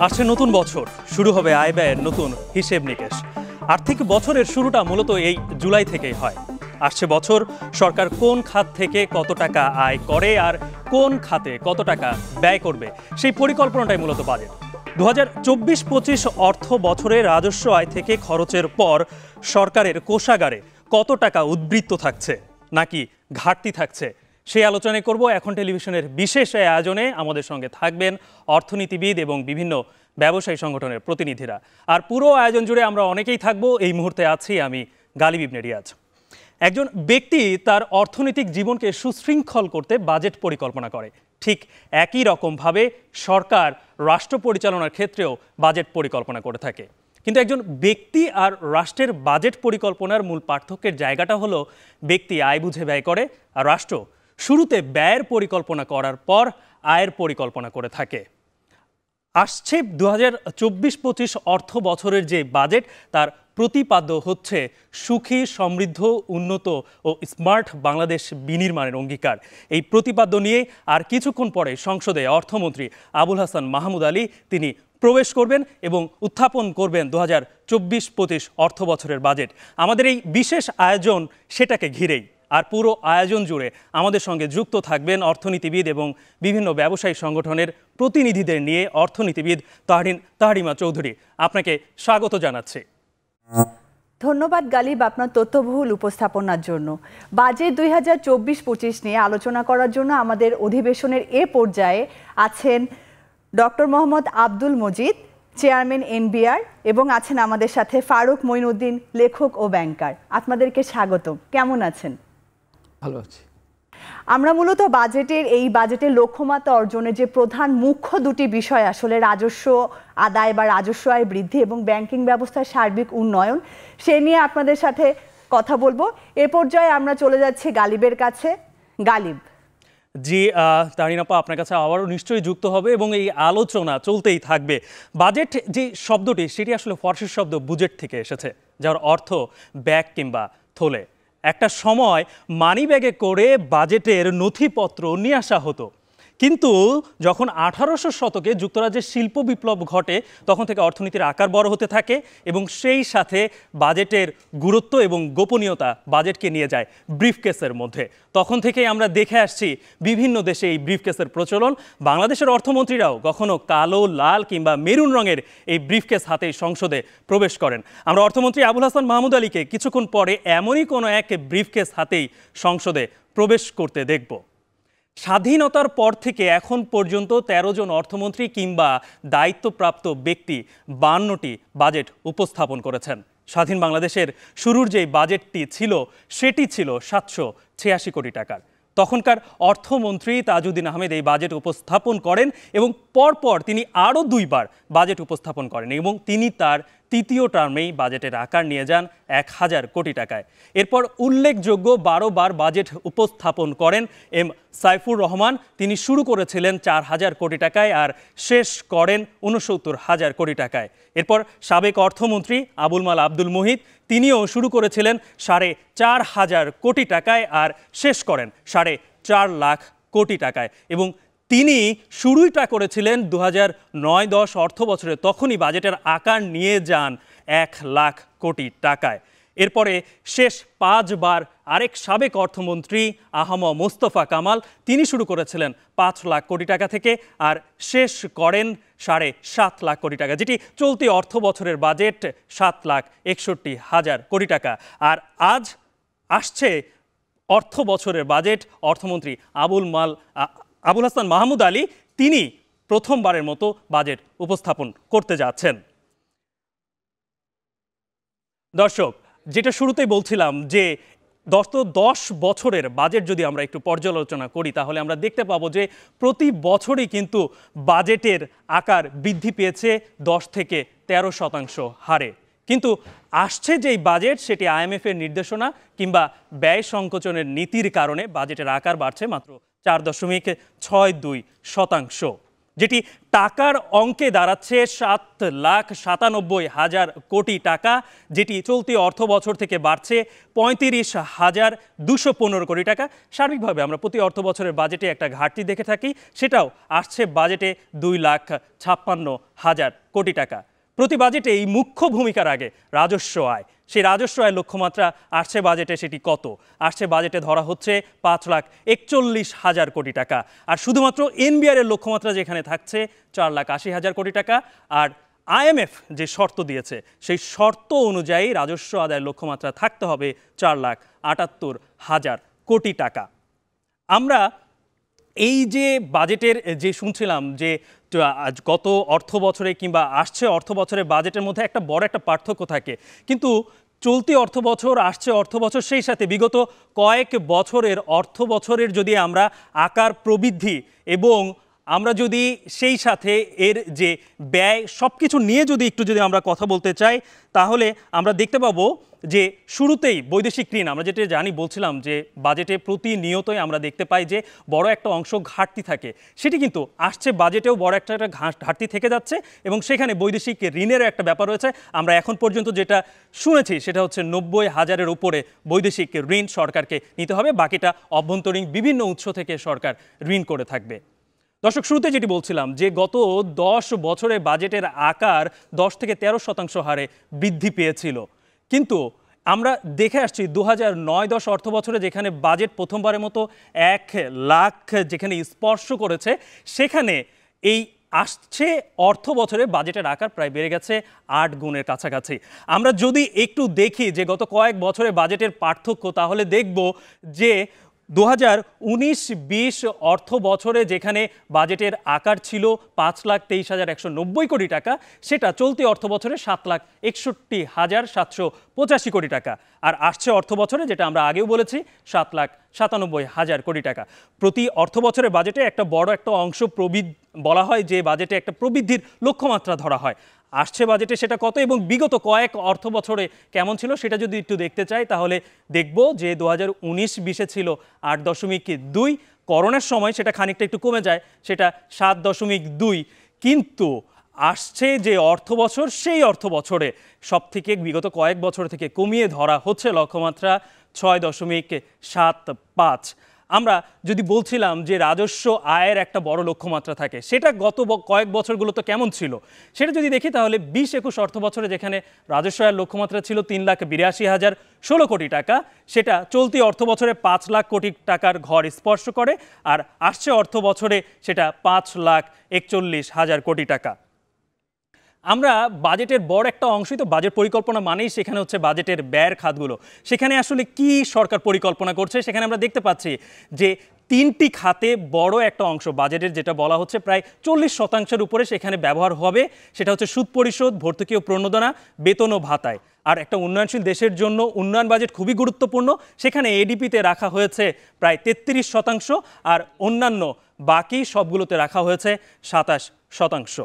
আসছে নতুন বছর, শুরু হবে আয় ব্যয়ের নতুন হিসেব নিকেশ। আর্থিক বছরের শুরুটা মূলত এই জুলাই থেকেই হয়। আসছে বছর সরকার কোন খাত থেকে কত টাকা আয় করে আর কোন খাতে কত টাকা ব্যয় করবে সেই পরিকল্পনাটাই মূলত বাজেট। 2024-25 অর্থ বছরে রাজস্ব আয় থেকে খরচের পর সরকারের কোষাগারে কত টাকা উদ্বৃত্ত থাকছে নাকি ঘাটতি থাকছে সেই আলোচনা করব। এখন টেলিভিশনের বিশেষ আয়োজনে আমাদের সঙ্গে থাকবেন অর্থনীতিবিদ এবং বিভিন্ন ব্যবসায়ী সংগঠনের প্রতিনিধিরা। আর পুরো আয়োজন জুড়ে আমরা অনেকেই থাকবো। এই মুহূর্তে আছি আমি গালিব ইবনে রিয়াজ। একজন ব্যক্তি তার অর্থনৈতিক জীবনকে সুশৃঙ্খল করতে বাজেট পরিকল্পনা করে, ঠিক একই রকমভাবে সরকার রাষ্ট্র পরিচালনার ক্ষেত্রেও বাজেট পরিকল্পনা করে থাকে। কিন্তু একজন ব্যক্তি আর রাষ্ট্রের বাজেট পরিকল্পনার মূল পার্থক্যের জায়গাটা হলো ব্যক্তি আয় বুঝে ব্যয় করে আর রাষ্ট্র শুরুতে ব্যয়ের পরিকল্পনা করার পর আয়ের পরিকল্পনা করে থাকে। আসছে 2024-25 অর্থ বছরের যে বাজেট তার প্রতিপাদ্য হচ্ছে সুখী, সমৃদ্ধ, উন্নত ও স্মার্ট বাংলাদেশ বিনির্মাণের অঙ্গীকার। এই প্রতিপাদ্য নিয়ে আর কিছুক্ষণ পরে সংসদে অর্থমন্ত্রী আবুল হাসান মাহমুদ আলী তিনি প্রবেশ করবেন এবং উত্থাপন করবেন 2024-25 অর্থ বছরের বাজেট। আমাদের এই বিশেষ আয়োজন সেটাকে ঘিরেই। আর পুরো আয়োজন জুড়ে আমাদের সঙ্গে যুক্ত থাকবেন অর্থনীতিবিদ এবং বিভিন্ন ব্যবসায়ী সংগঠনের প্রতিনিধিদের নিয়ে অর্থনীতিবিদ তাহরিমা চৌধুরী। আপনাকে স্বাগত জানাচ্ছি। ধন্যবাদ গালিব আপনার তথ্যবহুল উপস্থাপনার জন্য। বাজেট 2024-25 নিয়ে আলোচনা করার জন্য আমাদের অধিবেশনের এ পর্যায়ে আছেন doctor Mohammad Abdul Majid, chairman NBR, এবং আছেন আমাদের সাথে ফারুক মঈনুদ্দিন, লেখক ও ব্যাংকার। আপনাদেরকে স্বাগত। কেমন আছেন? ভালো আছি। আমরা মূলত বাজেটের লক্ষ্যমাত্রা অর্জনের যে প্রধান মুখ্য দুটি বিষয় আসলে রাজস্ব আদায় বা রাজস্ব আয় বৃদ্ধি এবং ব্যাংকিং ব্যবস্থার সার্বিক উন্নয়ন, সে নিয়ে আপনাদের সাথে কথা বলবো। এ পর্যায়ে আমরা চলে যাচ্ছি গালিবের কাছে। গালিব জি, তাহরিনাপা আপনার কাছে আবারও নিশ্চয়ই যুক্ত হবে এবং এই আলোচনা চলতেই থাকবে। বাজেট যে শব্দটি সেটি আসলে ফার্সি শব্দ বুজেট থেকে এসেছে, যার অর্থ ব্যাগ কিংবা থলে। একটা সময় মানি ব্যাগে করে বাজেটের নথিপত্র নিয়ে আসা হতো, কিন্তু যখন 1800 শতকে যুক্তরাজ্যের শিল্প বিপ্লব ঘটে তখন থেকে অর্থনীতির আকার বড় হতে থাকে এবং সেই সাথে বাজেটের গুরুত্ব এবং গোপনীয়তা বাজেটকে নিয়ে যায় ব্রিফকেসের মধ্যে। তখন থেকেই আমরা দেখে আসছি বিভিন্ন দেশে এই ব্রিফকেসের প্রচলন। বাংলাদেশের অর্থমন্ত্রীরাও কখনো কালো, লাল কিংবা মেরুন রঙের এই ব্রিফকেস হাতেই সংসদে প্রবেশ করেন। আমরা অর্থমন্ত্রী আবুল হাসান মাহমুদ আলীকে কিছুক্ষণ পরে এমনই কোনো এক ব্রিফকেস হাতেই সংসদে প্রবেশ করতে দেখব। স্বাধীনতার পর থেকে এখন পর্যন্ত 13 জন অর্থমন্ত্রী কিংবা দায়িত্বপ্রাপ্ত ব্যক্তি 52টি বাজেট উপস্থাপন করেছেন। স্বাধীন বাংলাদেশের শুরুর যেই বাজেটটি ছিল সেটি ছিল 786 কোটি টাকার। তখনকার অর্থমন্ত্রী তাজউদ্দিন আহমেদ এই বাজেট উপস্থাপন করেন এবং পরপর তিনি আরও 2 বার বাজেট উপস্থাপন করেন এবং তিনি তার তৃতীয় টার্মেই বাজেটের আকার নিয়ে যান 1000 কোটি টাকায়। এরপর উল্লেখযোগ্য 12 বার বাজেট উপস্থাপন করেন এম সাইফুর রহমান। তিনি শুরু করেছিলেন 4000 কোটি টাকায় আর শেষ করেন 69,000 কোটি টাকায়। এরপর সাবেক অর্থমন্ত্রী আবুল মাল আব্দুল মুহিত তিনিও শুরু করেছিলেন 4,500 কোটি টাকায় আর শেষ করেন 4.5 লাখ কোটি টাকায় এবং তিনি শুরুটা করেছিলেন 2009-10 অর্থ বছরে, তখনই বাজেটের আকার নিয়ে যান 1 লাখ কোটি টাকায়। এরপরে শেষ 5 বার আরেক সাবেক অর্থমন্ত্রী আহম মোস্তফা কামাল তিনি শুরু করেছিলেন 5 লাখ কোটি টাকা থেকে আর শেষ করেন 7.5 লাখ কোটি টাকা, যেটি চলতি অর্থ বছরের বাজেট 7,61,000 কোটি টাকা। আর আজ আসছে অর্থ বছরের বাজেট, অর্থমন্ত্রী আবুল হাসান মাহমুদ আলী তিনি প্রথমবারের মতো বাজেট উপস্থাপন করতে যাচ্ছেন। দর্শক, যেটা শুরুতেই বলছিলাম যে 10 বছরের বাজেট যদি আমরা একটু পর্যালোচনা করি তাহলে আমরা দেখতে পাবো যে প্রতি বছরই কিন্তু বাজেটের আকার বৃদ্ধি পেয়েছে 10 থেকে 13% হারে। কিন্তু আসছে যেই বাজেট সেটি আইএমএফের নির্দেশনা কিংবা ব্যয় সংকোচনের নীতির কারণে বাজেটের আকার বাড়ছে মাত্র 4.62%। যেটি টাকার অঙ্কে দাঁড়াচ্ছে 7,97,000 কোটি টাকা, যেটি চলতি অর্থ বছর থেকে বাড়ছে 35,215 কোটি টাকা। সার্বিকভাবে আমরা প্রতি অর্থ বছরের বাজেটে একটা ঘাটতি দেখে থাকি, সেটাও আসছে বাজেটে 2,56,000 কোটি টাকা। প্রতি বাজেটে এই মুখ্য ভূমিকার আগে রাজস্ব আয়, সেই রাজস্ব আয়ের লক্ষ্যমাত্রা আসছে বাজেটে সেটি কত? আসছে বাজেটে ধরা হচ্ছে 5,41,000 কোটি টাকা। আর শুধুমাত্র এনবিআর এর লক্ষ্যমাত্রা যেখানে থাকছে 4,80,000 কোটি টাকা। আর আইএমএফ যে শর্ত দিয়েছে সেই শর্ত অনুযায়ী রাজস্ব আদায়ের লক্ষ্যমাত্রা থাকতে হবে 4,78,000 কোটি টাকা। আমরা এই যে বাজেটের যে শুনছিলাম যে গত অর্থ বছরে কিংবা আসছে অর্থ বছরের বাজেটের মধ্যে একটা বড় একটা পার্থক্য থাকে, কিন্তু চলতি অর্থ বছর, আসছে অর্থ বছর, সেই সাথে বিগত কয়েক বছরের অর্থ বছরের যদি আমরা আকার প্রবৃদ্ধি এবং আমরা যদি সেই সাথে এর যে ব্যয় সব কিছু নিয়ে যদি আমরা কথা বলতে চাই, তাহলে আমরা দেখতে পাবো যে শুরুতেই বৈদেশিক ঋণ, আমরা যেটা জানি বলছিলাম যে বাজেটে প্রতিনিয়তই আমরা দেখতে পাই যে বড় একটা অংশ ঘাটতি থাকে, সেটি কিন্তু আসছে বাজেটেও বড় একটা ঘাটতি থেকে যাচ্ছে এবং সেখানে বৈদেশিক ঋণের একটা ব্যাপার রয়েছে। আমরা এখন পর্যন্ত যেটা শুনেছি সেটা হচ্ছে 90,000-এর উপরে বৈদেশিক ঋণ সরকারকে নিতে হবে, বাকিটা অভ্যন্তরীণ বিভিন্ন উৎস থেকে সরকার ঋণ করে থাকবে। দর্শক, শুরুতে যেটি বলছিলাম যে গত 10 বছরে বাজেটের আকার 10 থেকে 13% হারে বৃদ্ধি পেয়েছিল, কিন্তু আমরা দেখে আসছি 2009-10 অর্থ বছরে যেখানে বাজেট প্রথমবারের মতো 1 লাখ যেখানে স্পর্শ করেছে, সেখানে এই আসছে অর্থ বছরে বাজেটের আকার প্রায় বেড়ে গেছে 8 গুণের কাছাকাছি। আমরা যদি একটু দেখি যে গত কয়েক বছরে বাজেটের পার্থক্য, তাহলে দেখব যে 2019-20 অর্থ বছরে যেখানে বাজেটের আকার ছিল 5,23,190 কোটি টাকা, সেটা চলতি অর্থ বছরে 7,61,785 কোটি টাকা। আর আসছে অর্থ বছরে, যেটা আমরা আগেও বলেছি, 7,97,000 কোটি টাকা। প্রতি অর্থ বছরের বাজেটে একটা বড় একটা অংশ বলা হয় যে বাজেটে একটা প্রবৃদ্ধির লক্ষ্যমাত্রা ধরা হয়। আসছে বাজেটে সেটা কত এবং বিগত কয়েক অর্থ বছরে কেমন ছিল সেটা যদি একটু দেখতে চাই, তাহলে দেখব যে 2019-20 ছিল 8.2, করোনার সময় সেটা খানিকটা একটু কমে যায়, সেটা 7.2, কিন্তু আসছে যে অর্থ বছর, সেই অর্থ বছরে সব থেকে বিগত কয়েক বছর থেকে কমিয়ে ধরা হচ্ছে লক্ষ্যমাত্রা 6.75। আমরা যদি বলছিলাম যে রাজস্ব আয়ের একটা বড় লক্ষ্যমাত্রা থাকে, সেটা গত কয়েক বছরগুলোতে কেমন ছিল সেটা যদি দেখি, তাহলে 20-21 অর্থ বছরে যেখানে রাজস্ব আয়ের লক্ষ্যমাত্রা ছিল 3,82,016 কোটি টাকা, সেটা চলতি অর্থ বছরে 5 লাখ কোটি টাকার ঘর স্পর্শ করে। আর আসছে অর্থ বছরে সেটা 5,41,000 কোটি টাকা। আমরা বাজেটের বড় একটা অংশই তো বাজেট পরিকল্পনা মানেই সেখানে হচ্ছে বাজেটের ব্যয়ের খাতগুলো, সেখানে আসলে কি সরকার পরিকল্পনা করছে, সেখানে আমরা দেখতে পাচ্ছি যে 3টি খাতে বড় একটা অংশ বাজেটের, যেটা বলা হচ্ছে প্রায় 40% উপরে সেখানে ব্যবহার হবে। সেটা হচ্ছে সুদ পরিশোধ, ভর্তুকি ও প্রণোদনা, বেতন ও ভাতায়। আর একটা উন্নয়নশীল দেশের জন্য উন্নয়ন বাজেট খুবই গুরুত্বপূর্ণ, সেখানে এডিপিতে রাখা হয়েছে প্রায় 33%, আর অন্যান্য বাকি সবগুলোতে রাখা হয়েছে 27%।